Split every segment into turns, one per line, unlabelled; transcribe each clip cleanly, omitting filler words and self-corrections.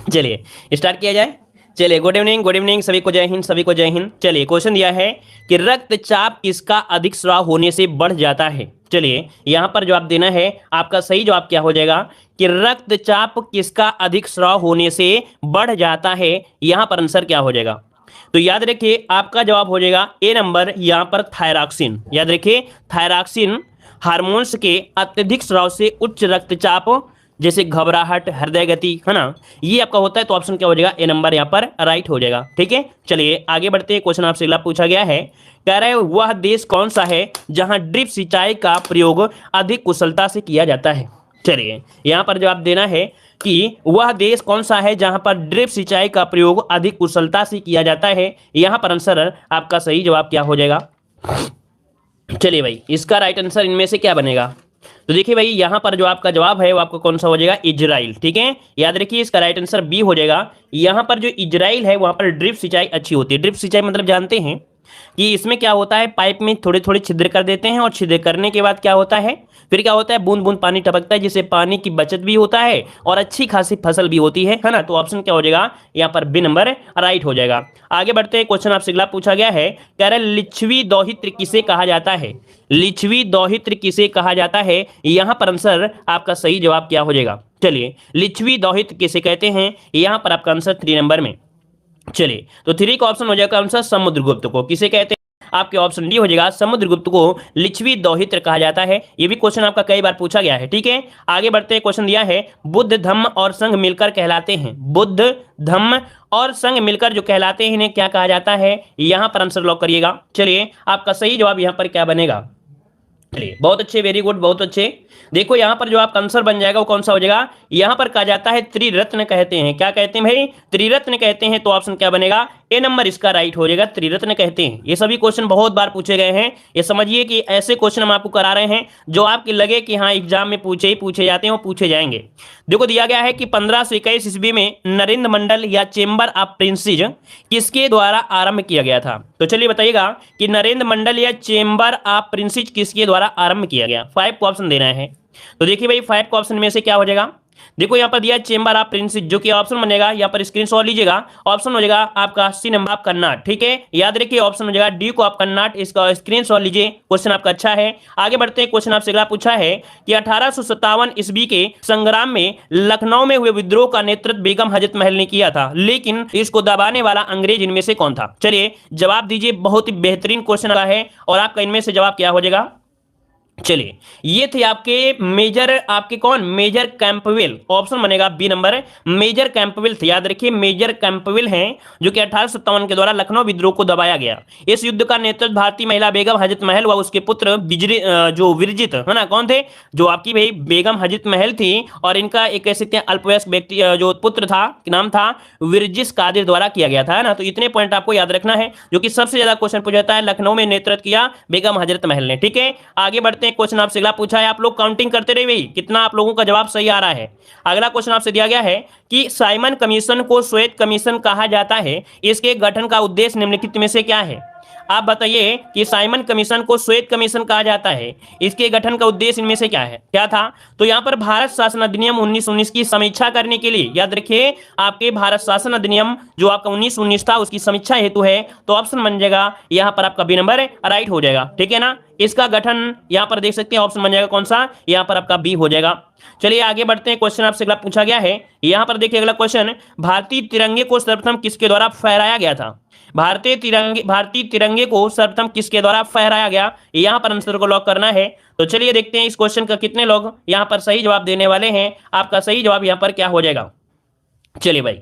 चलिए स्टार्ट किया जाए। चलिए गुड इवनिंग सभी को जय हिंद, सभी को जय हिंद। चलिए क्वेश्चन दिया है कि रक्तचाप किसका अधिक स्राव होने से बढ़ जाता है। चलिए यहां पर जवाब देना है। आपका सही जवाब क्या हो जाएगा कि रक्तचाप किसका अधिक स्राव होने से बढ़ जाता है। यहां पर आंसर क्या हो जाएगा, तो याद रखिए आपका जवाब हो जाएगा ए नंबर, यहां पर थायरॉक्सिन। याद रखिए थायरॉक्सिन हार्मोन्स के अत्यधिक स्राव से उच्च रक्तचाप, जैसे घबराहट, हृदय गति, है ना, ये आपका होता है। तो ऑप्शन क्या हो जाएगा, ए नंबर यहाँ पर राइट हो जाएगा। ठीक है, चलिए आगे बढ़ते हैं। क्वेश्चन आपसे अगला पूछा गया है, कह रहा है वह देश कौन सा है जहां ड्रिप सिंचाई का प्रयोग अधिक कुशलता से किया जाता है। चलिए यहां पर जवाब देना है कि वह देश कौन सा है जहां पर ड्रिप सिंचाई का प्रयोग अधिक कुशलता से किया जाता है। यहां पर आंसर आपका सही जवाब क्या हो जाएगा। चलिए भाई इसका राइट आंसर इनमें से क्या बनेगा, तो देखिए भाई यहां पर जो आपका जवाब है वो आपका कौन सा हो जाएगा, इजराइल। ठीक है, याद रखिए इसका राइट आंसर बी हो जाएगा। यहां पर जो इजराइल है वहां पर ड्रिप सिंचाई अच्छी होती है। ड्रिप सिंचाई मतलब जानते हैं कि इसमें क्या होता है, पाइप में थोड़े थोड़े छिद्र कर देते हैं और छिद्र करने के बाद क्या होता है, फिर क्या होता है, बूंद बूंद पानी टपकता है, जिससे पानी की बचत भी होता है और अच्छी खासी फसल भी होती है ना। तो ऑप्शन क्या हो जाएगा यहाँ पर बी नंबर राइट हो जाएगा। आगे बढ़ते हैं। क्वेश्चन आपसे अगला पूछा गया है, कह रहा है लिच्छवी दोहित्र किसे कहा जाता है। लिच्छवी दोहित्र किसे कहा जाता है। यहां पर आंसर आपका सही जवाब क्या हो जाएगा। चलिए लिच्छवी दोहित्र किसे कहते हैं, यहां पर आपका आंसर 3 नंबर में। चलिए तो 3 का ऑप्शन हो जाएगा आंसर समुद्रगुप्त को किसे कहते हैं, आपके ऑप्शन डी हो जाएगा। समुद्रगुप्त को लिच्छवी दोहित्र कहा जाता है। ये भी क्वेश्चन आपका कई बार पूछा गया है। ठीक है, आगे बढ़ते हैं। क्वेश्चन दिया है बुद्ध धम्म और संघ मिलकर कहलाते हैं। बुद्ध धम्म और संघ मिलकर जो कहलाते हैं इन्हें क्या कहा जाता है। यहां पर आंसर लॉक करिएगा। चलिए आपका सही जवाब यहां पर क्या बनेगा। चलिए बहुत अच्छे, वेरी गुड, बहुत अच्छे। देखो यहां पर जो आपका आंसर बन जाएगा वो कौन सा हो जाएगा, यहां पर कहा जाता है त्रिरत्न कहते हैं। क्या कहते हैं भाई, त्रिरत्न कहते हैं। तो ऑप्शन क्या बनेगा, ए नंबर इसका राइट हो जाएगा, त्रिरत्न कहते हैं। ये सभी क्वेश्चन बहुत बार पूछे गए हैं। ये समझिए कि ऐसे क्वेश्चन हम आपको करा रहे हैं जो आपके लगे कि हाँ एग्जाम में पूछे ही पूछे जाते हैं, वो पूछे जाएंगे। देखो दिया गया है कि 1521 ईस्वी में नरेंद्र मंडल या चेंबर ऑफ प्रिंसेस किसके द्वारा आरंभ किया गया था। तो चलिए बताइएगा कि नरेंद्र मंडल या चेंबर ऑफ प्रिंसेस किसके द्वारा आरंभ किया गया। 5 को ऑप्शन देना है। तो देखिए भाई 5 को ऑप्शन में से क्या हो जाएगा, देखो यहाँ पर दिया चेंबर ऑफ प्रिंसेस, जो कि ऑप्शन बनेगा यहाँ पर स्क्रीनशॉट लीजिएगा। ऑप्शन हो जाएगा आपका सी नंबर ऑफ कर्नाट। ठीक है, याद रखिए ऑप्शन हो जाएगा डी को आप कर्नाट, इसका स्क्रीनशॉट लीजिए। क्वेश्चन आपका अच्छा है। आगे बढ़ते हैं। क्वेश्चन आपसे अगला पूछा है कि 1857 ईस्वी के संग्राम में लखनऊ में हुए विद्रोह का नेतृत्व बेगम हजरत महल ने किया था, लेकिन इसको दबाने वाला अंग्रेज इनमें से कौन था। चलिए जवाब दीजिए, बहुत ही बेहतरीन क्वेश्चन रहा है और आपका इनमें से जवाब क्या हो जाएगा। चलिए ये थे आपके मेजर, आपके कौन, मेजर कैंपवेल। ऑप्शन बनेगा बी नंबर, मेजर कैंपवेल थे। याद रखिए मेजर कैंपवेल हैं जो कि 1857 के द्वारा लखनऊ विद्रोह को दबाया गया। इस युद्ध का नेतृत्व भारतीय महिला बेगम हजरत महल व उसके पुत्र जो विरजित है ना, कौन थे, जो आपकी भाई बेगम हजरत महल थी और इनका एक कह सकते हैं अल्पवयस्क व्यक्ति जो पुत्र था, नाम था विरजिस कादिर द्वारा किया गया था, है ना। तो इतने पॉइंट आपको याद रखना है, जो कि सबसे ज्यादा क्वेश्चन पूछा जाता है। लखनऊ में नेतृत्व किया बेगम हजरत महल ने। ठीक है, आगे बढ़ते हैं। क्वेश्चन आपसे अगला पूछा है, आप लोग काउंटिंग करते रहिए भाई कितना आप लोगों का जवाब सही आ रहा है। अगला क्वेश्चन आपसे दिया गया है कि साइमन कमीशन को श्वेत कमीशन कहा जाता है, इसके गठन का उद्देश्य निम्नलिखित में से क्या है। आप बताइए कि साइमन कमीशन को श्वेत कमीशन कहा जाता है, इसके गठन का उद्देश्य इनमें से क्या है, क्या था। तो यहां पर भारत शासन अधिनियम 1919 की समीक्षा करने के लिए, याद रखिए आपके भारत शासन अधिनियम जो आपका 1919 था उसकी समीक्षा हेतु है। तो ऑप्शन बन जाएगा यहां पर आपका बी नंबर राइट हो जाएगा। ठीक है ना, इसका गठन यहां पर देख सकते हैं, ऑप्शन बन जाएगा कौन सा, यहां पर आपका बी हो जाएगा। चलिए आगे बढ़ते हैं। क्वेश्चन आपसे अगला पूछा गया है, यहां पर देखिए अगला क्वेश्चन, भारतीय तिरंगे को सर्वप्रथम किसके द्वारा फहराया गया था। भारतीय तिरंगे को सर्वप्रथम किसके द्वारा फहराया गया, यहां पर आंसर को लॉक करना है। तो चलिए देखते हैं इस क्वेश्चन का कितने लोग यहां पर सही जवाब देने वाले हैं। आपका सही जवाब यहां पर क्या हो जाएगा। चलिए भाई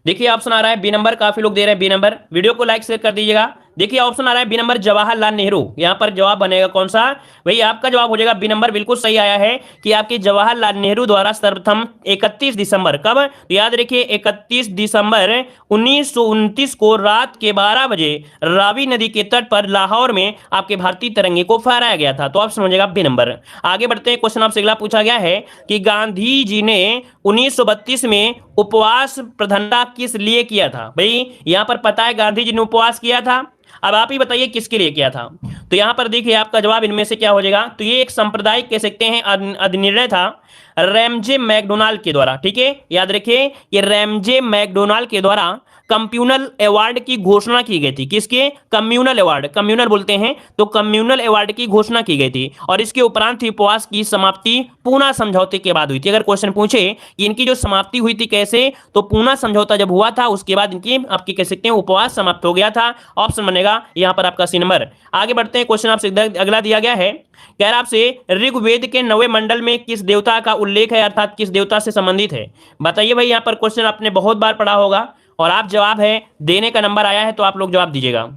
देखिए ऑप्शन आ रहा है बी नंबर, काफी लोग दे रहे हैं बी नंबर। वीडियो को लाइक शेयर कर दीजिएगा। देखिए ऑप्शन आ रहा है बी नंबर जवाहरलाल नेहरू। यहां पर जवाब बनेगा कौन सा, भाई आपका जवाब हो जाएगा बी नंबर, बिल्कुल सही आया है कि आपके जवाहरलाल नेहरू द्वारा सर्वप्रथम 31 दिसंबर, कब, तो याद रखिए 31 दिसंबर 1929 को रात के 12 बजे रावी नदी के तट पर लाहौर में आपके भारतीय तिरंगे को फहराया गया था। तो ऑप्शन हो जाएगा बी नंबर। आगे बढ़ते हैं। क्वेश्चन आपसे अगला पूछा गया है कि गांधी जी ने 1932 में उपवास प्रधानता किस लिए किया था। भाई यहां पर पता है गांधी जी ने उपवास किया था, अब आप ही बताइए किसके लिए किया था। तो यहां पर देखिए आपका जवाब इनमें से क्या हो जाएगा। तो ये एक सांप्रदायिक कह सकते हैं अधिनिर्णय था रैमजे मैकडोनाल्ड के द्वारा। ठीक है, याद रखिए ये रैमजे मैकडोनाल्ड के द्वारा कम्युनल अवार्ड की घोषणा की गई थी। किसके? कम्युनल अवार्ड, कम्युनल बोलते हैं तो कम्युनल अवार्ड की घोषणा की गई थी। और इसके उपरांत ही उपवास की समाप्ति पूना समझौते के बाद हुई थी। अगर क्वेश्चन पूछे कि इनकी जो समाप्ति हुई थी कैसे, तो पूना समझौता जब हुआ था उसके बाद इनकी आपकी कह सकते हैं उपवास समाप्त हो गया था। ऑप्शन बनेगा यहां पर आपका सी नंबर। आगे बढ़ते हैं, क्वेश्चन आपसे अगला दिया गया है, कह रहा आपसे ऋग्वेद के 9वें मंडल में किस देवता का उल्लेख है, अर्थात किस देवता से संबंधित है। बताइए भाई, यहां पर क्वेश्चन आपने बहुत बार पढ़ा होगा और आप जवाब है देने का नंबर आया है तो आप लोग जवाब दीजिएगा।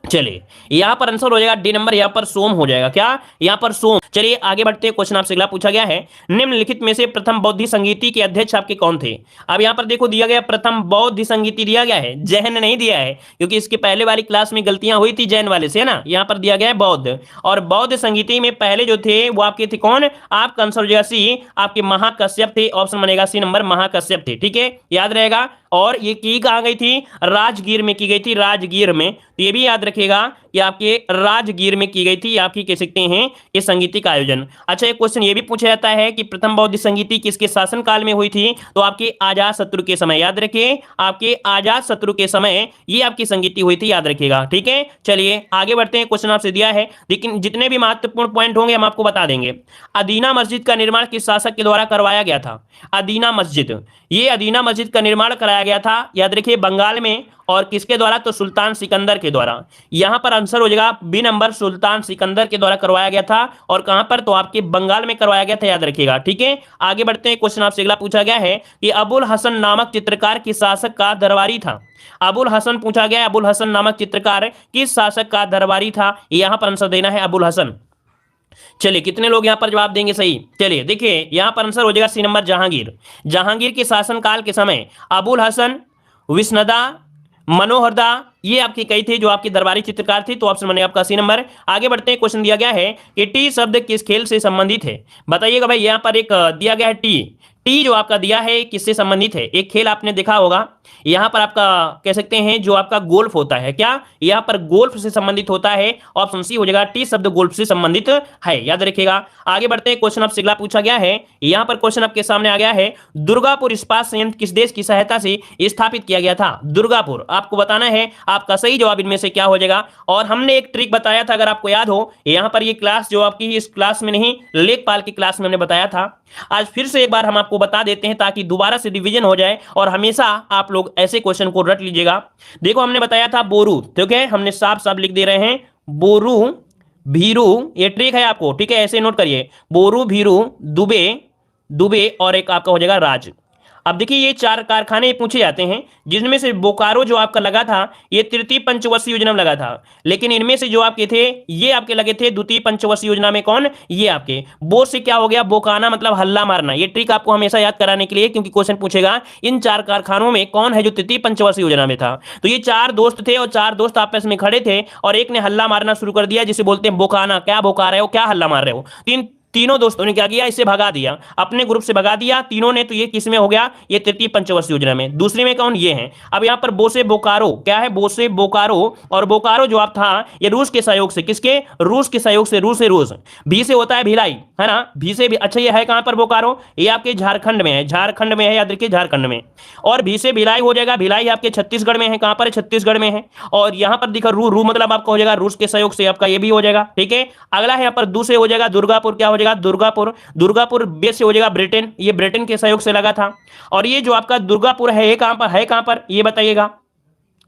चलिए यहां पर आंसर हो जाएगा डी नंबर, यहां पर सोम हो जाएगा। क्या? यहां पर सोम। चलिए आगे बढ़ते हैं, क्वेश्चन आपसे अगला पूछा गया है, निम्नलिखित में से प्रथम बौद्ध संगीति के अध्यक्ष आपके कौन थे। अब यहां पर देखो दिया गया प्रथम बौद्ध संगीति दिया गया है, जैन नहीं दिया है, क्योंकि इसके पहले वाली क्लास में गलतियां हुई थी जैन वाले से, है ना। यहां पर दिया गया है बौद्ध, और बौद्ध संगीति में पहले जो थे वो आपके थे कौन, आपका आंसर हो जाएगा सी, आपके महाकश्यप थे। ऑप्शन बनेगा सी नंबर, महाकश्यप थे। ठीक है, याद रहेगा। और ये की कहां गई थी? राजगीर में की गई थी, राजगीर में। तो ये भी याद रखिएगा कि आपके राजगीर में की गई थी, आपकी कह सकते हैं ये संगीति का आयोजन। अच्छा, एक क्वेश्चन ये भी पूछा जाता है कि प्रथम बौद्ध संगीति किसके शासन काल में हुई थी। तो आपके आजाद शत्रु के समय, याद रखिए आपके आजाद शत्रु के समय ये आपकी संगीति हुई थी, याद रखिएगा। ठीक है, चलिए आगे बढ़ते हैं, क्वेश्चन आपसे दिया है, लेकिन जितने भी महत्वपूर्ण पॉइंट होंगे हम आपको बता देंगे। अदीना मस्जिद का निर्माण किस शासक के द्वारा करवाया गया था। अदीना मस्जिद, ये अदीना मस्जिद का निर्माण कराया गया था, याद रखिए बंगाल में, और किसके द्वारा? तो सुल्तान सिकंदर के द्वारा। यहां पर आंसर हो जाएगा बी नंबर, सुल्तान सिकंदर के द्वारा करवाया गया था। और कहां पर? तो आपके बंगाल में करवाया गया था, याद रखिएगा। ठीक है, आगे बढ़ते हैं, क्वेश्चन आपसे अगला पूछा गया है कि अबुल हसन नामक चित्रकार किस शासक का दरबारी था। अबुल हसन पूछा गया, अबुल हसन नामक चित्रकार किस शासक का दरबारी था। यहां पर आंसर देना है अबुल हसन। चलिए कितने लोग यहां पर जवाब देंगे सही। चलिए देखिए यहां पर आंसर हो जाएगा सी नंबर, जहांगीर। जहांगीर के शासनकाल के समय अबुल हसन, विष्णुदा, मनोहरदा, ये आपके कई थे जो आपके दरबारी चित्रकार थे। तो ऑप्शन बनेगा आपका सी नंबर। आगे बढ़ते हैं, क्वेश्चन दिया गया है कि टी शब्द किस खेल से संबंधित है। बताइएगा भाई, यहां पर एक दिया गया है टी, टी जो आपका दिया है किससे संबंधित है। एक खेल आपने देखा होगा, यहां पर आपका कह सकते हैं जो आपका गोल्फ होता है, क्या यहां पर गोल्फ से संबंधित होता है। ऑप्शन सी हो जाएगा, टी शब्द गोल्फ से संबंधित है, याद रखिएगा। आगे बढ़ते हैं, क्वेश्चन आपसे अगला पूछा गया है, यहां पर क्वेश्चन आपके सामने आ गया है, दुर्गापुर इस्पात संयंत्र किस देश की सहायता से स्थापित किया गया था। दुर्गापुर आपको बताना है, आपका सही जवाब इनमें से क्या हो जाएगा। और हमने एक ट्रिक बताया था, अगर आपको याद हो, यहां पर ये क्लास जो आपकी इस क्लास में नहीं, लेखपाल की क्लास में हमने बताया था। आज फिर से एक बार हम आपको बता देते हैं ताकि दोबारा से रिवीजन हो जाए और हमेशा आप लोग ऐसे क्वेश्चन को रट लीजिएगा। देखो हमने बताया था बोरू, ठीक है, हमने साफ साफ लिख दे रहे हैं बोरू भीरू, ये ट्रिक है आपको, ठीक है, ऐसे नोट करिए, बोरू भीरू दुबे, दुबे और एक आपका हो जाएगा राज। अब देखिए ये चार कारखाने पूछे जाते हैं, जिनमें से बोकारो जो आपका लगा था ये तृतीय पंचवर्षीय योजना में लगा था, लेकिन इनमें से जो आपके थे ये आपके लगे थे द्वितीय पंचवर्षीय योजना में। कौन? ये आपके बो से क्या हो गया, बोकाना मतलब हल्ला मारना। ये ट्रिक आपको हमेशा याद कराने के लिए, क्योंकि क्वेश्चन पूछेगा इन चार कारखानों में कौन है जो तृतीय पंचवर्षीय योजना में था। तो ये चार दोस्त थे और चार दोस्त आपस में खड़े थे और एक ने हल्ला मारना शुरू कर दिया, जिसे बोलते हैं बोकाना। क्या बोका रहे हो, क्या हल्ला मार रहे हो। तीनों दोस्तों ने क्या किया, इसे भगा दिया, अपने ग्रुप से भगा दिया तीनों ने। तो ये किस में हो गया, ये तृतीय पंचवर्षीय योजना में। दूसरे में कौन, ये हैं। अब यहां पर बोसे बोकारो क्या है, बोसे बोकारो, और बोकारो जो आप था ये रूस के सहयोग से, किसके? रूस के सहयोग से, रूस से रूस। भी से होता है भिलाई, है ना, भी से भी। अच्छा ये है कहां पर बोकारो, ये आपके झारखंड में है, झारखंड में है, याद रखिए झारखंड में। और भी से भिलाई हो जाएगा, भिलाई आपके छत्तीसगढ़ में है। कहां पर? छत्तीसगढ़ में है। और यहां पर दिखा रू, रू मतलब आपका हो जाएगा रूस के सहयोग से, आपका ये भी हो जाएगा। ठीक है, अगला है यहाँ पर दू से हो जाएगा दुर्गापुर, क्या हो जाएगा, दुर्गापुर। दुर्गापुर बे से हो जाएगा ब्रिटेन, ये ब्रिटेन के सहयोग से लगा था। और ये जो आपका दुर्गापुर है ये कहां पर है, कहां पर ये बताइएगा,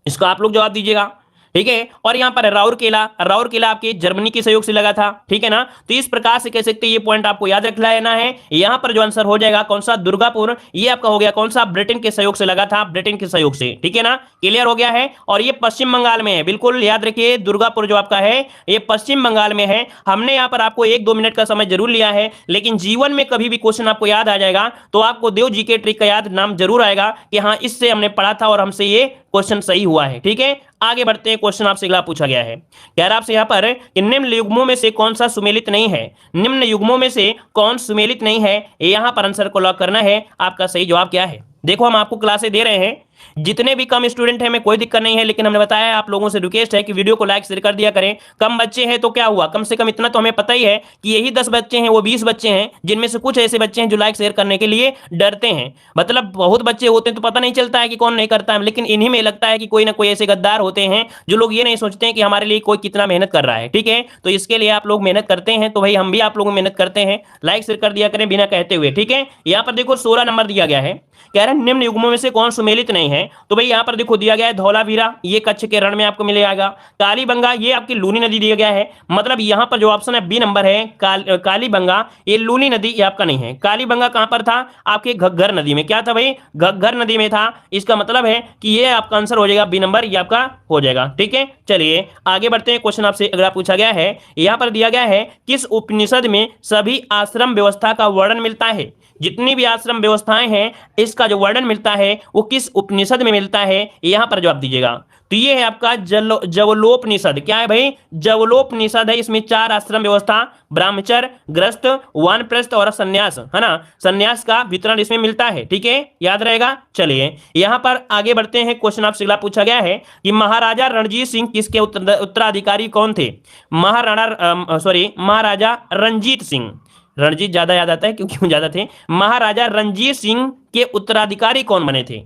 इसका आप लोग जवाब दीजिएगा। ठीक है, और यहां पर राउरकेला, राउरकेला आपके जर्मनी के सहयोग से लगा था। ठीक है ना, तो इस प्रकार से कह सकते हैं ये पॉइंट आपको याद रख लेना है। यहां पर जो आंसर हो जाएगा कौन सा, दुर्गापुर, ये आपका हो गया कौन सा, ब्रिटेन के सहयोग से लगा था, ब्रिटेन के सहयोग से। ठीक है ना, क्लियर हो गया है। और ये पश्चिम बंगाल में है, बिल्कुल याद रखिए, दुर्गापुर जो आपका है ये पश्चिम बंगाल में है। हमने यहां पर आपको 1-2 मिनट का समय जरूर लिया है, लेकिन जीवन में कभी भी क्वेश्चन आपको याद आ जाएगा तो आपको देव जी के ट्रिक का याद नाम जरूर आएगा कि हाँ इससे हमने पढ़ा था और हमसे ये क्वेश्चन सही हुआ है। ठीक है, आगे बढ़ते हैं, क्वेश्चन आपसे अगला पूछा गया है, कह रहा आपसे यहां पर कि निम्न युग्मों में से कौन सा सुमेलित नहीं है। निम्न युग्मों में से कौन सुमेलित नहीं है, यहां पर आंसर को लॉक करना है। आपका सही जवाब क्या है। देखो हम आपको क्लासे दे रहे हैं, जितने भी कम स्टूडेंट हैं में कोई दिक्कत नहीं है, लेकिन हमने बताया आप लोगों से रिक्वेस्ट है कि वीडियो को लाइक शेयर कर दिया करें। कम बच्चे हैं तो क्या हुआ, कम से कम इतना तो हमें पता ही है कि यही 10 बच्चे हैं वो 20 बच्चे हैं, जिनमें से कुछ ऐसे बच्चे हैं जो लाइक शेयर करने के लिए डरते हैं। मतलब बहुत बच्चे होते हैं तो पता नहीं चलता है कि कौन नहीं करता है, लेकिन इन्हीं में लगता है कि कोई ना कोई ऐसे गद्दार होते हैं जो लोग ये नहीं सोचते हैं कि हमारे लिए कोई कितना मेहनत कर रहा है। ठीक है, तो इसके लिए आप लोग मेहनत करते हैं, तो भाई हम भी आप लोगों मेहनत करते हैं, लाइक शेयर कर दिया करें बिना कहते हुए। ठीक है, यहाँ पर देखो 16 नंबर दिया गया है, कह रहे हैं निम्न युग्मों में से कौन सुमेलित नहीं है। तो भाई यहाँ पर देखो दिया गया है धौलावीरा, ये कच्छ के रण में आपको मिलेगा। कालीबंगा ये आपकी लूनी नदी दिया गया है, मतलब यहाँ पर जो ऑप्शन है बी नंबर है कालीबंगा, ये लूनी नदी ये आपका नहीं है। कालीबंगा कहां पर था, आपके घग्गर नदी में। क्या था भाई, घग्गर नदी में था। इसका मतलब है कि ये आपका आंसर हो जाएगा बी नंबर, ये आपका हो जाएगा। ठीक है, चलिए आगे बढ़ते हैं। क्वेश्चन आपसे अगला पूछा गया है, यहाँ पर दिया गया है किस उपनिषद में सभी आश्रम व्यवस्था का वर्णन मिलता है। जितनी भी आश्रम व्यवस्थाएं हैं इसका जो वर्णन मिलता है वो किस उपनिषद में मिलता है, यहां पर जवाब दीजिएगा। तो ये है आपका जवलोपनिषद। क्या है भाई, जवलोपनिषद है। इसमें 4 आश्रम व्यवस्था, ब्रह्मचर्य, गृहस्थ, वानप्रस्थ और संन्यास, है ना, संन्यास का वितरण इसमें मिलता है। ठीक है, याद रहेगा। चलिए यहां पर आगे बढ़ते हैं। क्वेश्चन आपसे अगला पूछा गया है कि महाराजा रणजीत सिंह किसके उत्तराधिकारी कौन थे। महाराजा रणजीत सिंह, रणजीत ज्यादा याद आता है क्योंकि ज्यादा थे। महाराजा रणजीत सिंह के उत्तराधिकारी कौन बने थे।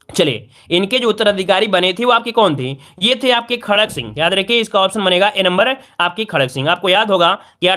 चलिए इनके जो उत्तराधिकारी बने थे वो आपके कौन थे, ये थे आपके खड़क सिंह। याद रखिए इसका ऑप्शन बनेगा ए नंबर, आपकी खड़क सिंह। आपको याद होगा कि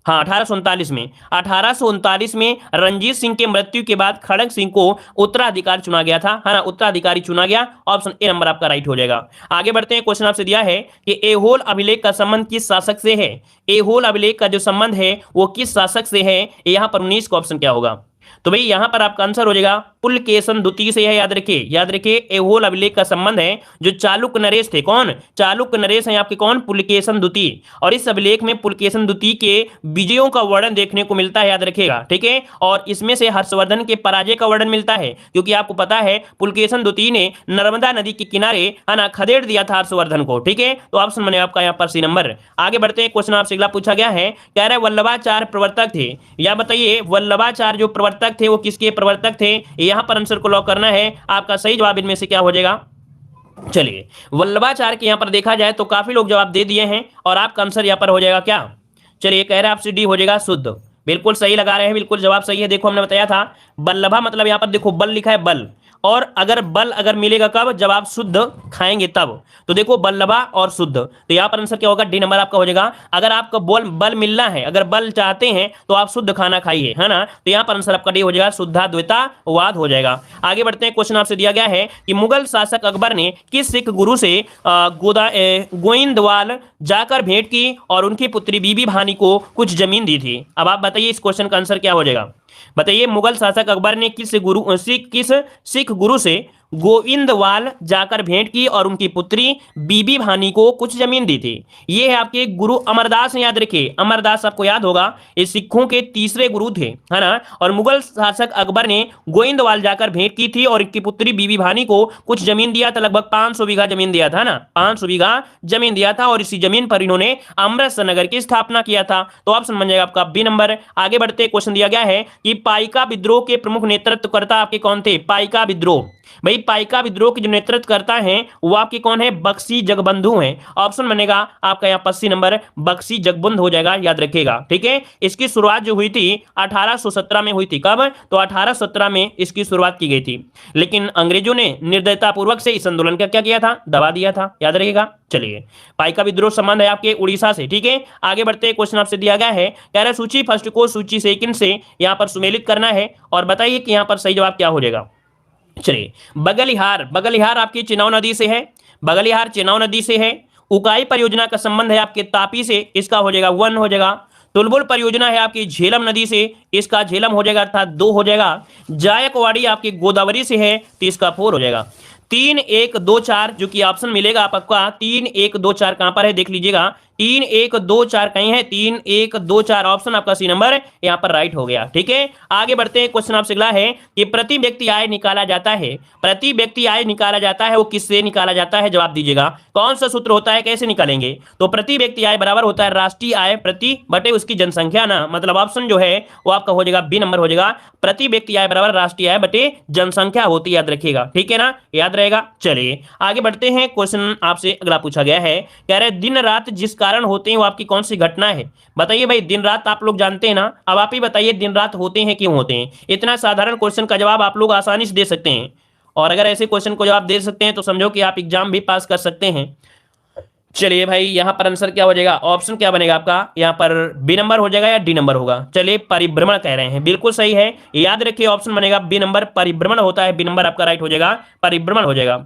1839 में रणजीत सिंह के मृत्यु के बाद खड़क सिंह को उत्तराधिकारी चुना गया था, है ना, उत्तराधिकारी चुना गया। ऑप्शन ए नंबर आपका राइट हो जाएगा। आगे बढ़ते हैं। क्वेश्चन आपसे दिया है कि एहोल अभिलेख का संबंध किस शासक से है। एहोल अभिलेख का जो संबंध है वो किस शासक से है, यहां पर 19 का ऑप्शन क्या होगा। तो भाई यहां पर आपका आंसर हो जाएगा पुलकेशन द्वितीय से है। याद रखिए एहोल अभिलेख का संबंध है जो चालुक्य नरेश थे। कौन, चालुक्य नरेश हैं आपके कौन, पुलकेशन द्वितीय। और इस अभिलेख में पुलकेशन द्वितीय के विजयों का वर्णन देखने को मिलता है, याद रखिएगा। ठीक है, और इसमें से हर्षवर्धन के पराजय का वर्णन मिलता है, क्योंकि आपको पता है पुलकेशन द्वितीय ने नर्मदा नदी के किनारे, है ना, खदेड़ दिया था हर्षवर्धन को। ठीक है, तो ऑप्शन बने आपका यहाँ पर सी नंबर। आगे बढ़ते हैं। क्वेश्चन आपसे अगला पूछा गया है, कह रहे वल्लभाचार्य प्रवर्तक थे, या बताइए वल्लभाचार्य जो प्रवर्तक थे वो किसके प्रवर्तक थे। यहां पर आंसर को लॉक करना है। आपका सही जवाब इनमें से क्या हो जाएगा। चलिए वल्लभाचार्य के यहां पर देखा जाए तो काफी लोग जवाब दे दिए हैं और आपका आंसर यहां पर हो जाएगा क्या। चलिए कह रहे हैं आपसे डी हो जाएगा शुद्ध। बिल्कुल सही लगा रहे हैं, बिल्कुल जवाब सही है। देखो हमने बताया था वल्लभा मतलब यहां पर देखो बल लिखा है, बल, और अगर बल अगर मिलेगा कब, जब आप शुद्ध खाएंगे तब। तो देखो बल्लभा और शुद्ध, तो यहां पर आंसर क्या होगा, डी नंबर आपका हो जाएगा। अगर आपको बल मिलना है, अगर बल चाहते हैं तो आप शुद्ध खाना खाइए, है ना, तो यहां पर आंसर आपका डी हो जाएगा, शुद्धाद्वैतावाद हो जाएगा। आगे बढ़ते हैं। क्वेश्चन आपसे दिया गया है कि मुगल शासक अकबर ने किस सिख गुरु से गोइंदवाल जाकर भेंट की और उनकी पुत्री बीबी भानी को कुछ जमीन दी थी। अब आप बताइए इस क्वेश्चन का आंसर क्या हो जाएगा। बताइए मुगल शासक अकबर ने किस सिख गुरु से गोविंदवाल जाकर भेंट की और उनकी पुत्री बीबी भानी को कुछ जमीन दी थी। ये है आपके गुरु अमरदास हैं। याद रखिए अमरदास आपको याद होगा, ये सिखों के तीसरे गुरु थे, है ना। और मुगल शासक अकबर ने गोविंदवाल जाकर भेंट की थी और इनकी पुत्री बीबी भानी को कुछ जमीन दिया था, लगभग 500 बीघा जमीन दिया था ना, 500 बीघा जमीन दिया था। और इसी जमीन पर इन्होंने अमृतसर नगर की स्थापना किया था। तो ऑप्शन बन जाएगा आपका बी नंबर। आगे बढ़ते क्वेश्चन दिया गया है कि पाइका विद्रोह के प्रमुख नेतृत्वकर्ता आपके कौन थे। पाइका विद्रोह, भाई पाइका विद्रोह के जो नेतृत्व करता है वो आपके कौन है, बख्शी जगबंधु हैं। ऑप्शन बनेगा आपका यहाँ 80 नंबर, बख्शी जगबंधु हो जाएगा, याद रखिएगा। ठीक है, इसकी शुरुआत जो हुई थी 1817 में हुई थी। कब, तो 1817 में इसकी शुरुआत की गई थी, लेकिन अंग्रेजों ने निर्दयतापूर्वक से इस आंदोलन का क्या किया था, दबा दिया था, याद रखिएगा। चलिए पाइका विद्रोह संबंध है आपके उड़ीसा से। ठीक है, आगे बढ़ते क्वेश्चन आपसे दिया गया है, कह रहा है सूची फर्स्ट को सूची सेकंड से यहाँ पर सुमेलित करना है और बताइए कि यहाँ पर सही जवाब क्या हो जाएगा। चलिए बगलिहार आपकी चिनाव नदी से है, बगलिहार चिनाव नदी से है। उकाई परियोजना का संबंध है आपके तापी से, इसका हो जाएगा 1 हो जाएगा। तुलबुल परियोजना है आपकी झेलम नदी से, इसका झेलम हो जाएगा अर्थात 2 हो जाएगा। जायकवाड़ी आपकी गोदावरी से है तो इसका 4 हो जाएगा। 3 1 2 4 जो कि ऑप्शन मिलेगा आपका 3 1 2 4 कहां पर है देख लीजिएगा, 3 1 2 4 कहीं है, 3 1 2 4 ऑप्शन आपका सी नंबर यहाँ पर राइट हो गया। ठीक है, आगे बढ़ते हैं। क्वेश्चन आपसे अगला है कि प्रति व्यक्ति आय निकाला जाता है, प्रति व्यक्ति आय निकाला जाता है वो किससे निकाला जाता है, जवाब दीजिएगा। कौन सा सूत्र होता है, कैसे निकालेंगे? तो प्रति व्यक्ति आय बराबर होता है राष्ट्रीय आय प्रति बटे उसकी जनसंख्या ना, मतलब ऑप्शन जो है वो आपका हो जाएगा बी नंबर हो जाएगा। प्रति व्यक्ति आय बराबर राष्ट्रीय आय बटे जनसंख्या होती है, याद रखिएगा। ठीक है ना, याद रहेगा। चलिए आगे बढ़ते हैं। क्वेश्चन आपसे अगला पूछा गया है, कह रहे दिन रात जिस कारण होते हैं वो आपकी कौन सी घटना है? बताइए भाई, दिन रात आप लोग जानते हैं ना, अब आप ही बताइए दिन रात होते हैं क्यों होते हैं? इतना साधारण क्वेश्चन का जवाब आप लोग आसानी से दे सकते हैं, और अगर ऐसे क्वेश्चन को जवाब दे सकते हैं तो समझो कि आप एग्जाम भी पास कर सकते हैं। चलिए भाई, यहां पर आंसर क्या हो जाएगा, ऑप्शन क्या बनेगा आपका? यहां पर बी नंबर हो जाएगा या डी नंबर होगा? चलिए, परिभ्रमण कह रहे हैं, बिल्कुल सही है, याद रखिए ऑप्शन बनेगा बी नंबर, परिभ्रमण होता है, बी नंबर आपका राइट हो जाएगा, परिभ्रमण हो जाएगा।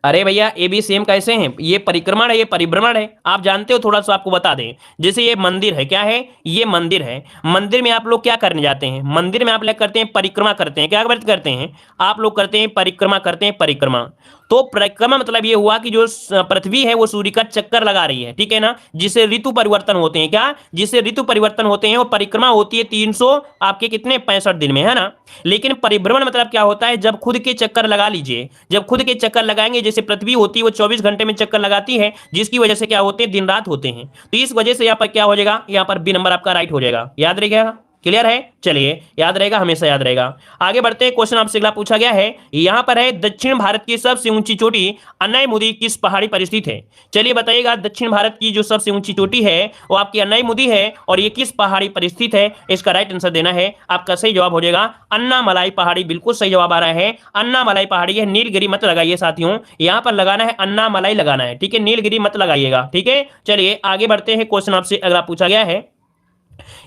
अरे भैया, ए बी सेम कैसे हैं? ये परिक्रमण है, ये परिभ्रमण है, आप जानते हो। थोड़ा सा आपको बता दें, जैसे ये मंदिर है, क्या है? ये मंदिर है। मंदिर में आप लोग क्या करने जाते हैं? मंदिर में आप लोग करते हैं परिक्रमा करते हैं। क्या करते हैं आप लोग? करते हैं परिक्रमा, करते हैं परिक्रमा। तो परिक्रमा मतलब ये हुआ कि जो पृथ्वी है वो सूर्य का चक्कर लगा रही है, ठीक है ना, जिससे ऋतु परिवर्तन होते हैं। क्या? जिससे ऋतु परिवर्तन होते हैं, वो परिक्रमा होती है 300 आपके कितने 65 दिन में, है ना। लेकिन परिभ्रमण मतलब क्या होता है? जब खुद के चक्कर लगा लीजिए, जब खुद के चक्कर लगाएंगे, जैसे पृथ्वी होती है वो 24 घंटे में चक्कर लगाती है, जिसकी वजह से क्या होते हैं? दिन रात होते हैं। तो इस वजह से यहाँ पर क्या हो जाएगा? यहाँ पर बी नंबर आपका राइट हो जाएगा, याद रखिएगा। क्लियर है? चलिए, याद रहेगा, हमेशा याद रहेगा। आगे बढ़ते हैं। क्वेश्चन आपसे अगला पूछा गया है, यहां पर है दक्षिण भारत की सबसे ऊंची चोटी अन्नाईमुदी किस पहाड़ी पर स्थित है? चलिए बताइएगा, दक्षिण भारत की जो सबसे ऊंची चोटी है वो आपकी अन्नाईमुदी है, और ये किस पहाड़ी पर स्थित है? इसका राइट आंसर देना है। आपका सही जवाब हो जाएगा अन्नामलाई पहाड़ी, बिल्कुल सही जवाब आ रहा है, अन्नामलाई पहाड़ी है। नीलगिरी मत लगाइए साथियों, यहां पर लगाना है अन्नामलाई लगाना है, ठीक है, नीलगिरी मत लगाइएगा। ठीक है, चलिए आगे बढ़ते हैं। क्वेश्चन आपसे अगला पूछा गया है,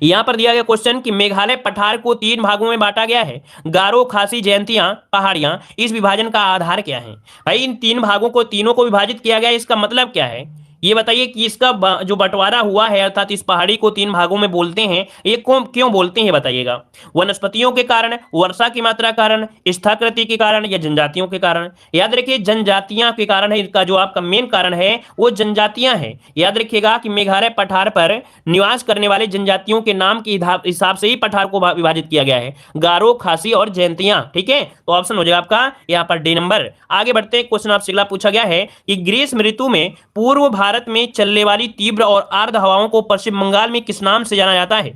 यहां पर दिया गया क्वेश्चन कि मेघालय पठार को 3 भागों में बांटा गया है, गारो, खासी, जयंतियां, पहाड़ियां, इस विभाजन का आधार क्या है? भाई, इन 3 भागों को, तीनों को विभाजित किया गया, इसका मतलब क्या है? ये बताइए कि इसका जो बंटवारा हुआ है, अर्थात इस पहाड़ी को 3 भागों में बोलते हैं, ये क्यों बोलते हैं बताइएगा? वनस्पतियों के कारण, वर्षा की मात्रा कारण, स्थाकृति के कारण, या जनजातियों के कारण? याद रखिए, जनजातियां के कारण है, इसका जो आपका मेन कारण है वो जनजातियां हैं। याद रखिएगा कि मेघालय पठार पर निवास करने वाले जनजातियों के नाम के हिसाब से ही पठार को विभाजित किया गया है, गारो, खासी और जयंतियां। ठीक है, तो ऑप्शन हो जाएगा आपका यहाँ पर डी नंबर। आगे बढ़ते हैं। क्वेश्चन आपसे अगला पूछा गया है कि ग्रीष्म ऋतु में पूर्व भारत में चलने वाली तीव्र और आर्द्र हवाओं को पश्चिम बंगाल में किस नाम से जाना जाता है?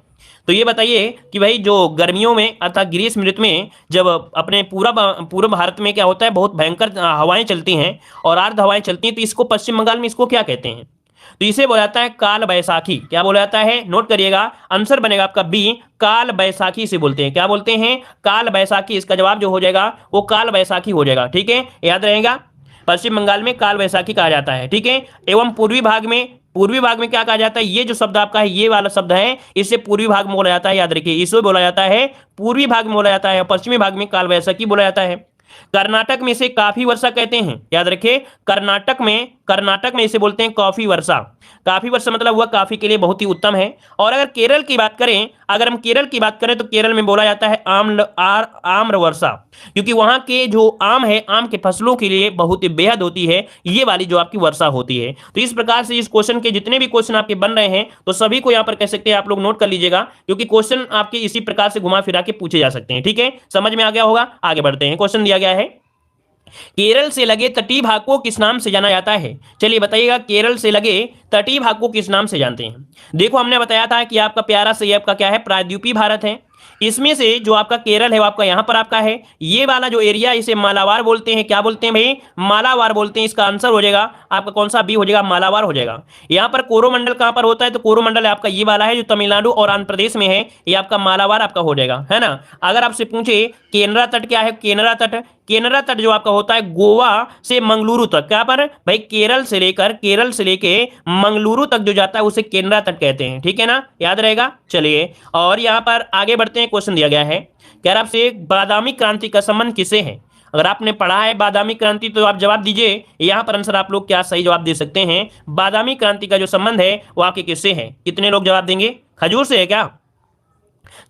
तो ये बताइए कि भाई, जो गर्मियों में अर्थात ग्रीष्म ऋतु में जब अपने पूर्व भारत में क्या होता है, बहुत भयंकर हवाएं चलती हैं और आर्द्र हवाएं चलती हैं, तो इसको पश्चिम बंगाल में इसको क्या कहते हैं? तो इसे बोला जाता है काल बैसाखी। क्या बोला जाता है? नोट करिएगा, आंसर बनेगा आपका बी, काल बैसाखी से बोलते हैं। क्या बोलते हैं? काल बैसाखी। इसका जवाब जो हो जाएगा वो काल बैसाखी हो जाएगा। ठीक है, याद रहेगा, पश्चिम बंगाल में काल बैसाखी कहा जाता है। ठीक है, एवं पूर्वी भाग में क्या कहा जाता है? ये जो शब्द आपका है, ये वाला शब्द है, इससे पूर्वी भाग में बोला जाता है, याद रखिए, इसे बोला जाता है पूर्वी भाग में बोला जाता है, पश्चिमी भाग में काल बैसाखी बोला जाता है। कर्नाटक में इसे काफी वर्षा कहते हैं, याद रखिए, कर्नाटक में इसे बोलते हैं कॉफी वर्षा। काफी वर्षा मतलब हुआ काफी के लिए बहुत ही उत्तम है। और अगर केरल की बात करें, तो केरल में बोला जाता है आम्र वर्षा, क्योंकि वहां के जो आम है, आम के फसलों के लिए बहुत ही बेहद होती है ये वाली जो आपकी वर्षा होती है। तो इस प्रकार से इस क्वेश्चन के जितने भी क्वेश्चन आपके बन रहे हैं, तो सभी को यहां पर कह सकते हैं आप लोग नोट कर लीजिएगा, क्योंकि क्वेश्चन आपके इसी प्रकार से घुमा फिरा के पूछे जा सकते हैं। ठीक है, समझ में आ गया होगा। आगे बढ़ते हैं। क्वेश्चन दिया गया है, केरल से लगे तटीय भाग को किस नाम से जाना जाता है? चलिए बताइएगा, केरल से लगे तटीय भाग को किस नाम से जानते हैं? देखो, हमने बताया था कि आपका प्यारा से आपका क्या है, प्रायद्वीपीय भारत है। इसमें से जो आपका केरल है वो आपका यहां पर आपका है, ये वाला जो एरिया, इसे मालाबार बोलते हैं। क्या बोलते हैं भाई? मालाबार बोलते हैं। इसका आंसर हो जाएगा आपका कौन सा? बी हो जाएगा, मालाबार हो जाएगा। यहां पर कोरोमंडल कहां पर होता है? तो कोरोमंडल आपका ये वाला है जो तमिलनाडु और आंध्र प्रदेश में है, ये आपका मालाबार आपका हो जाएगा, है ना। अगर आपसे पूछे केनरा तट क्या है? केनरा तट जो आपका होता है गोवा से मंगलुरु तक, क्या पर भाई, केरल से लेके मंगलुरु तक जो जाता है उसे केनरा तट कहते हैं। ठीक है ना, याद रहेगा। चलिए, और यहां पर आगे बढ़ते हैं। क्वेश्चन दिया गया है, क्या आपसे बादामी क्रांति का संबंध किसे है? अगर आपने पढ़ा है बादामी क्रांति तो आप जवाब दीजिए। यहां पर आंसर आप लोग क्या सही जवाब दे सकते हैं? बादामी क्रांति का जो संबंध है वो आपके किससे है? कितने लोग जवाब देंगे? खजूर से है क्या?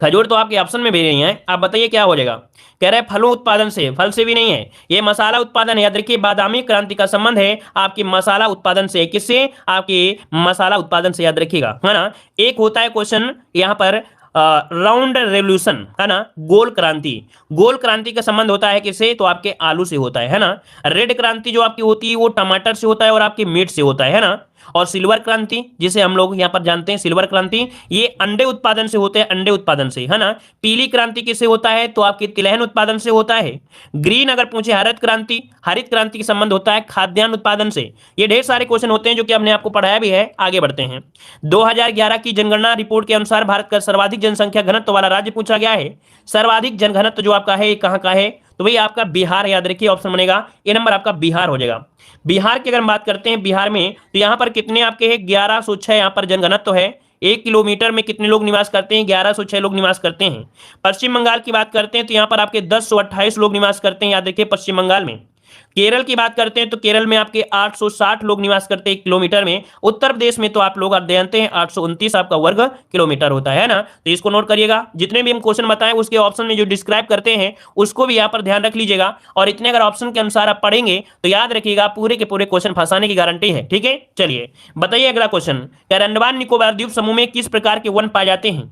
खजूर तो आपके ऑप्शन में भी नहीं है, आप बताइए क्या हो जाएगा। कह रहे हैं फलों उत्पादन से, फल से भी नहीं है, ये मसाला उत्पादन है। याद रखिए बादामी क्रांति का संबंध है आपकी मसाला उत्पादन से। किससे? आपकी मसाला उत्पादन से, याद रखिएगा, है ना। एक होता है क्वेश्चन यहाँ पर राउंड रेवोल्यूशन, है ना, गोल क्रांति। गोल क्रांति का संबंध होता है किससे? तो आपके आलू से होता है ना। रेड क्रांति जो आपकी होती है वो टमाटर से होता है और आपके मीट से होता है ना। और सिल्वर क्रांति जिसे हम लोग यहाँ पर जानते हैं, सिल्वर क्रांति, ये अंडे उत्पादन से होते हैं, अंडे उत्पादन से, है ना। पीली क्रांति किससे होता है? तो आपकी तिलहन उत्पादन से होता है। ग्रीन अगर पूछे हरित क्रांति, हरित क्रांति का संबंध होता है खाद्यान्न उत्पादन से। ये ढेर सारे क्वेश्चन होते हैं जो कि हमने आपको पढ़ाया भी है। आगे बढ़ते हैं। 2011 की जनगणना रिपोर्ट के अनुसार भारत का सर्वाधिक जनसंख्या घनत्व वाला राज्य पूछा गया है। सर्वाधिक जनघनत्व जो आपका है ये कहाँ का है? तो भाई आपका बिहार, याद रखिए ऑप्शन बनेगा ये नंबर आपका बिहार हो जाएगा। बिहार की अगर हम बात करते हैं बिहार में, तो यहाँ पर कितने आपके हैं? 1106 यहाँ पर जनघनत्व है। 1 किलोमीटर में कितने लोग निवास करते हैं? 1106 लोग निवास करते हैं। पश्चिम बंगाल की बात करते हैं तो यहाँ पर आपके 1028 लोग निवास करते हैं, याद रखिए पश्चिम बंगाल में। केरल की बात करते हैं तो केरल में आपके 860 लोग निवास करते हैं 1 किलोमीटर में। उत्तर प्रदेश में तो आप लोग जानते हैं 829 आपका वर्ग किलोमीटर होता है ना। तो इसको नोट करिएगा। जितने भी हम क्वेश्चन बताएं उसके ऑप्शन में जो डिस्क्राइब करते हैं उसको भी यहाँ पर ध्यान रख लीजिएगा। और इतने अगर ऑप्शन के अनुसार आप पढ़ेंगे तो याद रखिएगा पूरे के पूरे क्वेश्चन फंसाने की गारंटी है। ठीक है, चलिए बताइए अगला क्वेश्चन। अंडमान निकोबार द्वीप समूह में किस प्रकार के वन पाए जाते हैं?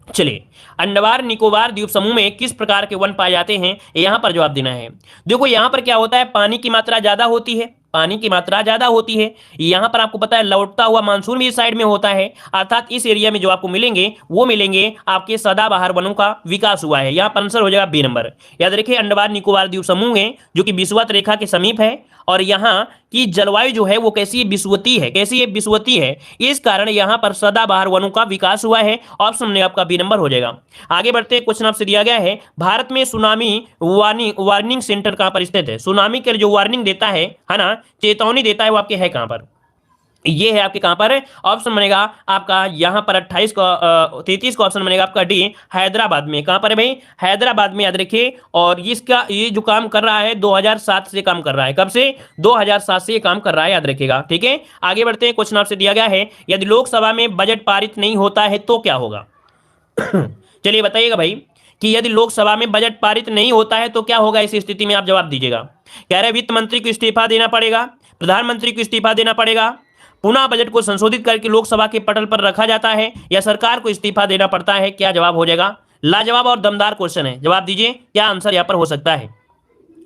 चलिए, अंडमान निकोबार द्वीप समूह में किस प्रकार के वन पाए जाते हैं, यहां पर जवाब देना है। देखो यहां पर क्या होता है, पानी की मात्रा ज्यादा होती है, पानी की मात्रा ज्यादा होती है। यहां पर आपको पता है लौटता हुआ मानसून भी इस साइड में होता है, अर्थात इस एरिया में जो आपको मिलेंगे वो मिलेंगे आपके सदाबहार वनों का विकास हुआ है। यहां पर आंसर हो जाएगा बी नंबर। याद रखिए अंडमान निकोबार द्वीप समूह है जो कि विषुवत रेखा के समीप है और यहाँ की जलवायु जो है वो कैसी है? विषुवतीय है। कैसी है? विषुवतीय है। इस कारण यहाँ पर सदाबहार वनों का विकास हुआ है। ऑप्शन में आपका बी नंबर हो जाएगा। आगे बढ़ते हैं, क्वेश्चन आपसे दिया गया है भारत में सुनामी वार्निंग सेंटर कहां पर स्थित है? सुनामी के जो वार्निंग देता है ना, चेतावनी देता है, वो आपके है कहां पर? ये है आपके कहां पर? ऑप्शन बनेगा आपका यहां पर 28 का 33 का ऑप्शन बनेगा आपका डी, हैदराबाद में। कहां पर है भाई? हैदराबाद में, याद रखिए। और इसका ये जो काम कर रहा है 2007 से काम कर रहा है। कब से? 2007 से ये काम कर रहा है, याद रखिएगा। ठीक है, आगे बढ़ते हैं। क्वेश्चन आपसे दिया गया है यदि लोकसभा में बजट पारित नहीं होता है तो क्या होगा? चलिए बताइएगा भाई कि यदि लोकसभा में बजट पारित नहीं होता है तो क्या होगा? इस स्थिति में आप जवाब दीजिएगा। कह रहे वित्त मंत्री को इस्तीफा देना पड़ेगा, प्रधानमंत्री को इस्तीफा देना पड़ेगा, पुनः बजट को संशोधित करके लोकसभा के पटल पर रखा जाता है, या सरकार को इस्तीफा देना पड़ता है। क्या जवाब हो जाएगा? लाजवाब और दमदार क्वेश्चन है, जवाब दीजिए क्या आंसर यहां पर हो सकता है।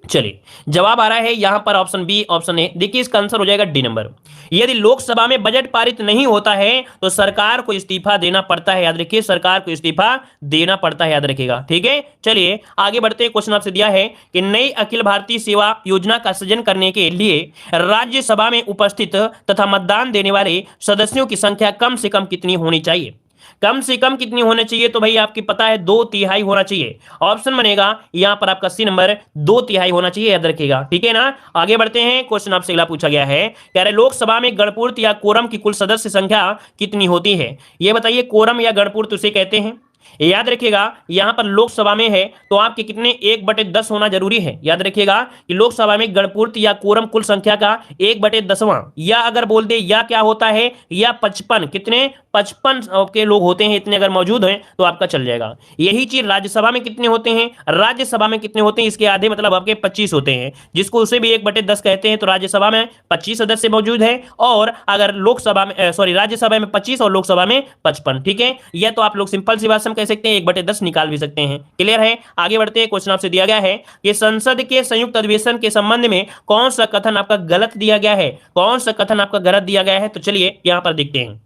चलिए जवाब आ रहा है यहां पर ऑप्शन बी, ऑप्शन ए। देखिए इसका आंसर हो जाएगा डी नंबर। यदि लोकसभा में बजट पारित नहीं होता है तो सरकार को इस्तीफा देना पड़ता है। याद रखिए सरकार को इस्तीफा देना पड़ता है, याद रखिएगा। ठीक है, चलिए आगे बढ़ते हैं। क्वेश्चन आपसे दिया है कि नई अखिल भारतीय सेवा योजना का सृजन करने के लिए राज्यसभा में उपस्थित तथा मतदान देने वाले सदस्यों की संख्या कम से कम कितनी होनी चाहिए? कम से कम कितनी होनी चाहिए? तो भाई आपकी पता है 2/3 होना चाहिए। ऑप्शन बनेगा यहां पर आपका सी नंबर, 2/3 होना चाहिए, याद रखिएगा। ठीक है ना, आगे बढ़ते हैं। क्वेश्चन आपसे अगला पूछा गया है, कह रहे लोकसभा में गणपूर्त या कोरम की कुल सदस्य संख्या कितनी होती है? ये बताइए, कोरम या गणपूर्त उसे कहते हैं। याद रखिएगा यहां पर लोकसभा में है तो आपके कितने 1/10 होना जरूरी है। याद रखिएगा कि लोकसभा में गणपूर्त या कोरम कुल संख्या का 1/10वां, या अगर बोल दे या क्या होता है, या 55, कितने 55 के लोग होते हैं, इतने अगर मौजूद हैं तो आपका चल जाएगा। यही चीज राज्यसभा में कितने होते हैं? राज्यसभा में कितने होते हैं? इसके आधे मतलब आपके 25 होते हैं, जिसको उसे भी 1/10 कहते हैं। तो राज्यसभा में 25 सदस्य मौजूद है और अगर लोकसभा में सॉरी राज्यसभा में 25 और लोकसभा में 55। ठीक है, यह तो आप लोग सिंपल सी बात कह सकते हैं, 1/10 निकाल भी सकते हैं। क्लियर है, आगे बढ़ते हैं। क्वेश्चन आपसे दिया गया है कि संसद के संयुक्त अधिवेशन के संबंध में कौन सा कथन आपका गलत दिया गया है? कौन सा कथन आपका गलत दिया गया है? तो चलिए यहां पर देखते हैं।